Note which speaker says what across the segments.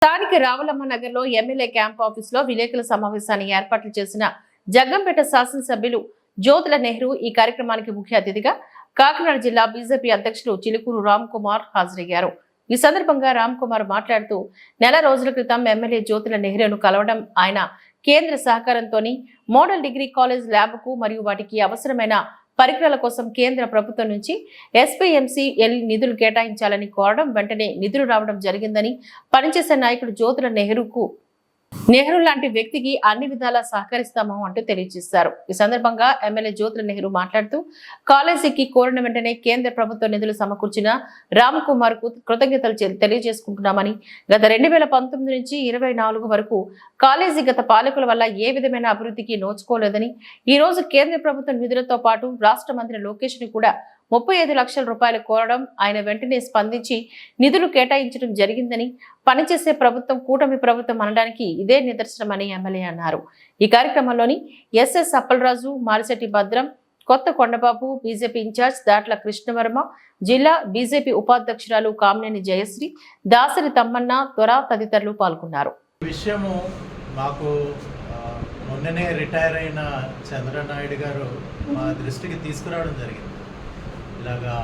Speaker 1: స్థానిక రావులమ్మ నగర్లో MLA camp ఆఫీసులో విలేకరుల సమావేశాన్ని ఏర్పాట్లు చేసిన జగ్గంపేట శాసనసభ్యులు జ్యోతుల నెహ్రూ ఈ కార్యక్రమానికి ముఖ్య అతిథిగా కాకినాడ జిల్లా బీజేపీ అధ్యక్షులు చిలుకూరు రామ్ కుమార్ హాజరయ్యారు. ఈ సందర్భంగా రామ్ కుమార్ మాట్లాడుతూ నెల రోజుల క్రితం ఎమ్మెల్యే జ్యోతుల నెహ్రూను కలవడం, ఆయన కేంద్ర సహకారంతోని మోడల్ డిగ్రీ కాలేజ్ ల్యాబ్కు మరియు వాటికి అవసరమైన పరికరాల కోసం కేంద్ర ప్రభుత్వం నుంచి SPMCL నిధులు కేటాయించాలని కోరడం, వెంటనే నిధులు రావడం జరిగిందని, పనిచేసే నాయకుడు జ్యోతుల నెహ్రూ లాంటి వ్యక్తికి అన్ని విధాలా సహకరిస్తాము అంటూ తెలియజేశారు. ఈ సందర్భంగా ఎమ్మెల్యే జ్యోతుల నెహ్రూ మాట్లాడుతూ కాలేజీకి కోరిన వెంటనే కేంద్ర ప్రభుత్వ నిధులు సమకూర్చిన రామ్ కుమార్ కు కృతజ్ఞతలు తెలియజేసుకుంటున్నామని, గత 2019 నుంచి 24 వరకు కాలేజీ గత పాలకుల వల్ల ఏ విధమైన అభివృద్ధికి నోచుకోలేదని, ఈ రోజు కేంద్ర ప్రభుత్వ నిధులతో పాటు రాష్ట్ర మంత్రి లోకేష్ ని కూడా 35 లక్షల రూపాయలు కోరడం, ఆయన వెంటనే స్పందించి నిధులు కేటాయించడం జరిగిందని, పనిచేసే ప్రభుత్వం కూటమి ప్రభుత్వం అనడానికి ఇదే నిదర్శనమని ఎమ్మెల్యే అన్నారు. ఈ కార్యక్రమంలోని SS అప్పలరాజు, మారిశెట్టి భద్రం, కొత్త కొండబాబు, బీజేపీ ఇన్ఛార్జ్ దాట్ల కృష్ణవర్మ, జిల్లా బీజేపీ ఉపాధ్యక్షురాలు కామినేని జయశ్రీ, దాసరి తమ్మన్న, త్వర తదితరులు పాల్గొన్నారు.
Speaker 2: మొన్ననే రిటైర్ అయిన చంద్రనాయుడు గారు మా దృష్టికి తీసుకురావడం జరిగింది. ఇలాగా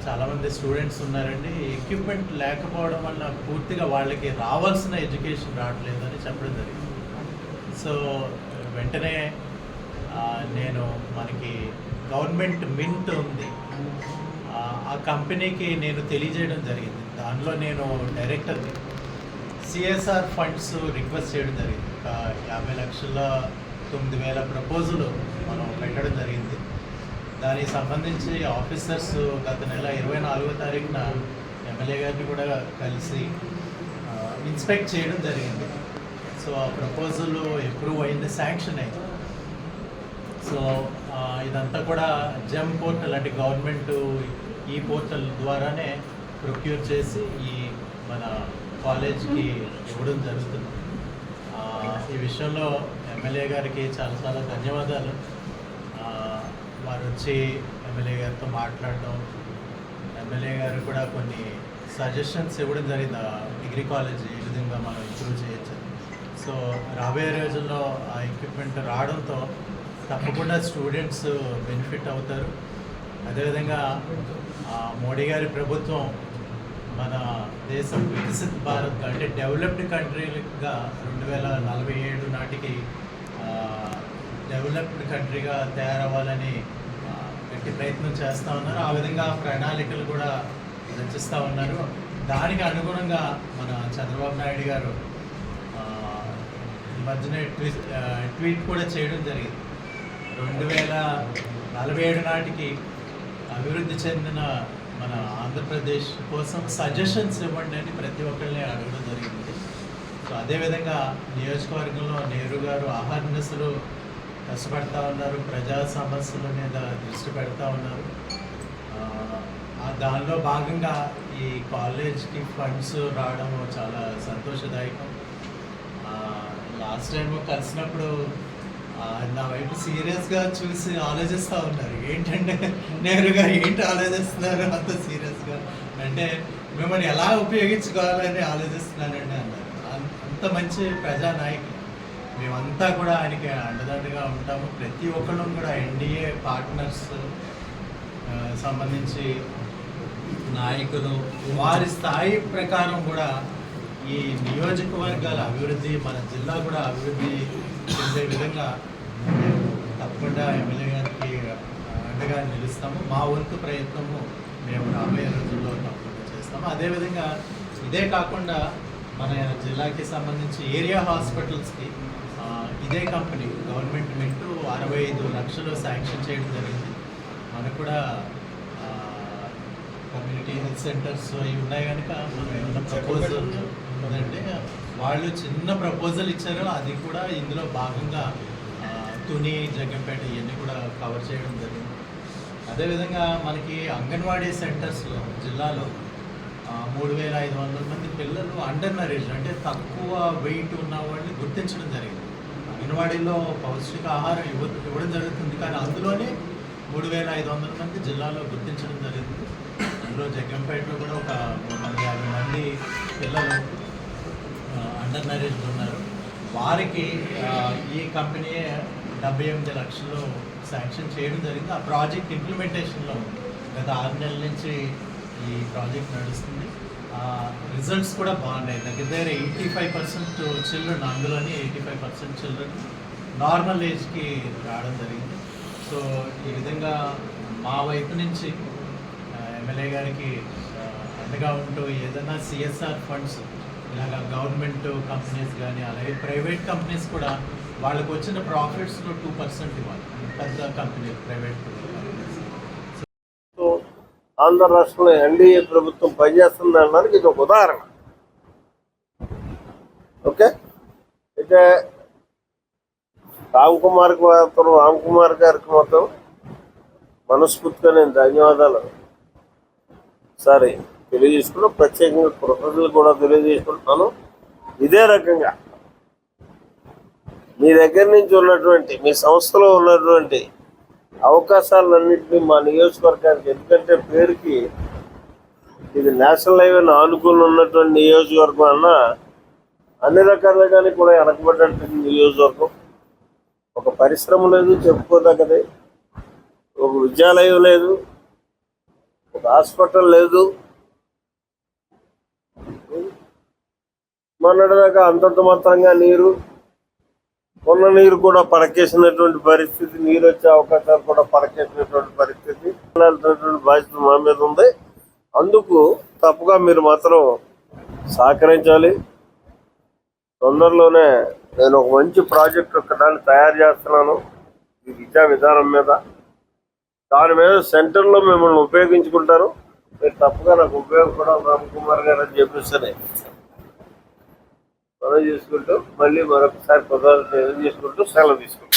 Speaker 2: చాలామంది స్టూడెంట్స్ ఉన్నారండి, ఎక్విప్మెంట్ లేకపోవడం వల్ల పూర్తిగా వాళ్ళకి రావాల్సిన ఎడ్యుకేషన్ రావట్లేదని చెప్పడం జరిగింది. సో వెంటనే నేను మనకి గవర్నమెంట్ మింట్ ఉంది, ఆ కంపెనీకి నేను తెలియజేయడం జరిగింది. దానిలో నేను డైరెక్టర్ని CSR ఫండ్స్ రిక్వెస్ట్ చేయడం జరిగింది. 50 లక్షల 9,000 ప్రపోజల్ మనం పెట్టడం జరిగింది. దానికి సంబంధించి ఆఫీసర్స్ గత నెల 24వ తారీఖున ఎమ్మెల్యే గారిని కూడా కలిసి ఇన్స్పెక్ట్ చేయడం జరిగింది. సో ఆ ప్రపోజల్ అప్రూవ్ అయింది, శాంక్షన్ అయింది. సో ఇదంతా కూడా జెమ్ పోర్టల్ అంటే గవర్నమెంట్ ఈ పోర్టల్ ద్వారానే ప్రొక్యూర్ చేసి ఈ మన కాలేజ్కి ఇవ్వడం జరుగుతుంది. ఈ విషయంలో ఎమ్మెల్యే గారికి చాలా ధన్యవాదాలు. వారు వచ్చి ఎమ్మెల్యే గారితో మాట్లాడడం, ఎమ్మెల్యే గారు కూడా కొన్ని సజెషన్స్ ఇవ్వడం జరిగింది, డిగ్రీ కాలేజ్ ఏ విధంగా మనం ఇంప్రూవ్ చేయొచ్చు. సో రాబోయే రోజుల్లో ఆ ఎక్విప్మెంట్ రావడంతో తప్పకుండా స్టూడెంట్స్ బెనిఫిట్ అవుతారు. అదేవిధంగా మోడీ గారి ప్రభుత్వం మన దేశం వికసిత్ భారత్ అంటే డెవలప్డ్ కంట్రీగా 2047 నాటికి డెవలప్డ్ కంట్రీగా తయారవ్వాలని గట్టి ప్రయత్నం చేస్తూ ఉన్నారు. ఆ విధంగా ప్రణాళికలు కూడా రచిస్తూ ఉన్నారు. దానికి అనుగుణంగా మన చంద్రబాబు నాయుడు గారు ఈ మధ్యనే ట్వీట్ కూడా చేయడం జరిగింది. 2047 నాటికి అభివృద్ధి చెందిన మన ఆంధ్రప్రదేశ్ కోసం సజెషన్స్ ఇవ్వండి అని ప్రతి ఒక్కరిని అడగడం జరిగింది. సో అదేవిధంగా నియోజకవర్గంలో నెహ్రూ గారు అహర్నిశలు కష్టపడతా ఉన్నారు, ప్రజా సమస్యల మీద దృష్టి పెడతా ఉన్నారు. దానిలో భాగంగా ఈ కాలేజ్కి ఫండ్స్ రావడం చాలా సంతోషదాయకం. లాస్ట్ టైం కలిసినప్పుడు నా వైపు సీరియస్గా చూసి ఆలోచిస్తూ ఉన్నారు, ఏంటంటే నెహ్రూ గారు ఏంటి ఆలోచిస్తున్నారు అంత సీరియస్గా అంటే మిమ్మల్ని ఎలా ఉపయోగించుకోవాలని ఆలోచిస్తున్నానండి అన్నారు. అంత మంచి ప్రజానాయకులు మేమంతా కూడా ఆయనకి అండదండగా ఉంటాము. ప్రతి ఒక్కళ్ళు కూడా NDA పార్ట్నర్స్ సంబంధించి నాయకులు వారి స్థాయి ప్రకారం కూడా ఈ నియోజకవర్గాల అభివృద్ధి, మన జిల్లా కూడా అభివృద్ధి చెందే విధంగా తప్పకుండా ఎమ్మెల్యే గారికి అండగా నిలుస్తాము. మా వంతు ప్రయత్నము మేము రాబోయే రోజుల్లో తప్పకుండా చేస్తాము. అదేవిధంగా ఇదే కాకుండా మన జిల్లాకి సంబంధించి ఏరియా హాస్పిటల్స్కి ఇదే కంపెనీ గవర్నమెంట్ మింటూ 65 లక్షలు శాంక్షన్ చేయడం జరిగింది. మనకు కూడా కమ్యూనిటీ హెల్త్ సెంటర్స్ ఇవి ఉన్నాయి కనుక మనం ఏమన్నా ప్రపోజల్ ఉందంటే వాళ్ళు చిన్న ప్రపోజల్ ఇచ్చారు, అది కూడా ఇందులో భాగంగా తుని, జగ్గంపేట ఇవన్నీ కూడా కవర్ చేయడం జరిగింది. అదేవిధంగా మనకి అంగన్వాడీ సెంటర్స్లో జిల్లాలో 3,500 మంది పిల్లలు అండర్ నరేజ్ అంటే తక్కువ వెయిట్ ఉన్న వాళ్ళని గుర్తించడం జరిగింది. అంగన్వాడీలో పౌష్టిక ఆహారం ఇవ్వడం జరుగుతుంది, కానీ అందులోనే 3,500 మంది జిల్లాలో గుర్తించడం జరిగింది. అందులో జగ్గంపేటలో కూడా ఒక 350 మంది పిల్లలు ఆర్గనైజ్డ్ ఉన్నారు. వారికి ఈ కంపెనీ 78 లక్షలు శాంక్షన్ చేయడం జరిగింది. ఆ ప్రాజెక్ట్ ఇంప్లిమెంటేషన్లో ఉంది. గత 6 నెలల నుంచి ఈ ప్రాజెక్ట్ నడుస్తుంది. రిజల్ట్స్ కూడా బాగున్నాయి. దగ్గర 85% చిల్డ్రన్, అందులోని 85% చిల్డ్రన్ నార్మల్ ఏజ్కి రావడం జరిగింది. సో ఈ విధంగా మా వైపు నుంచి ఎమ్మెల్యే గారికి అండగా ఉంటూ ఏదైనా సిఎస్ఆర్ ఫండ్స్ ఇలాగా గవర్నమెంట్ కంపెనీస్ కానీ అలాగే ప్రైవేట్ కంపెనీస్ కూడా వాళ్ళకు వచ్చిన ప్రాఫిట్స్లో 2% ఇవ్వాలి. పెద్ద కంపెనీలు, ప్రైవేట్ కంపెనీస్.
Speaker 3: ఆంధ్ర రాష్ట్రంలో ఎన్డీఏ ప్రభుత్వం పనిచేస్తుంది అనడానికి ఇది ఒక ఉదాహరణ. ఓకే, అయితే రామ్ కుమార్ గారికి మొత్తం మనస్ఫూర్తిగా నేను ధన్యవాదాలు సరే తెలియజేసుకున్నాను. ప్రత్యేకంగా కృతజ్ఞతలు కూడా తెలియజేసుకుంటున్నాను. ఇదే రకంగా మీ దగ్గర నుంచి ఉన్నటువంటి, మీ సంస్థలో ఉన్నటువంటి అవకాశాలన్నింటినీ మా నియోజకవర్గానికి, ఎందుకంటే పేరుకి ఇది నేషనల్ హైవేని ఆనుకుని ఉన్నటువంటి నియోజకవర్గం అన్న అన్ని రకాలుగానే కూడా వెనకబడ్డటువంటి నియోజకవర్గం. ఒక పరిశ్రమ లేదు చెప్పుకోదగ్గది, ఒక విద్యాలయం లేదు, ఒక హాస్పిటల్ లేదు. మొన్నటిదాకా అంతంత మాత్రంగా నీరు, ఉన్న నీరు కూడా పడకేసినటువంటి పరిస్థితి, నీరు వచ్చే అవకాశాలు కూడా పడకేసినటువంటి పరిస్థితి, బాధ్యత మా మీద ఉంది. అందుకు తప్పగా మీరు మాత్రం సహకరించాలి. తొందరలోనే నేను ఒక మంచి ప్రాజెక్ట్ ఒకదాన్ని తయారు చేస్తున్నాను ఈ విద్యా విధానం మీద. దాని మీద సెంటర్లో మిమ్మల్ని ఉపయోగించుకుంటారు. మీరు తప్పగా నాకు ఉపయోగపడాలి రామ్ కుమార్ గారు అని చెప్పేసి మనం చేసుకుంటూ మళ్ళీ మరొకసారి పదాలు చేసుకుంటూ సెలవు తీసుకుంటాం.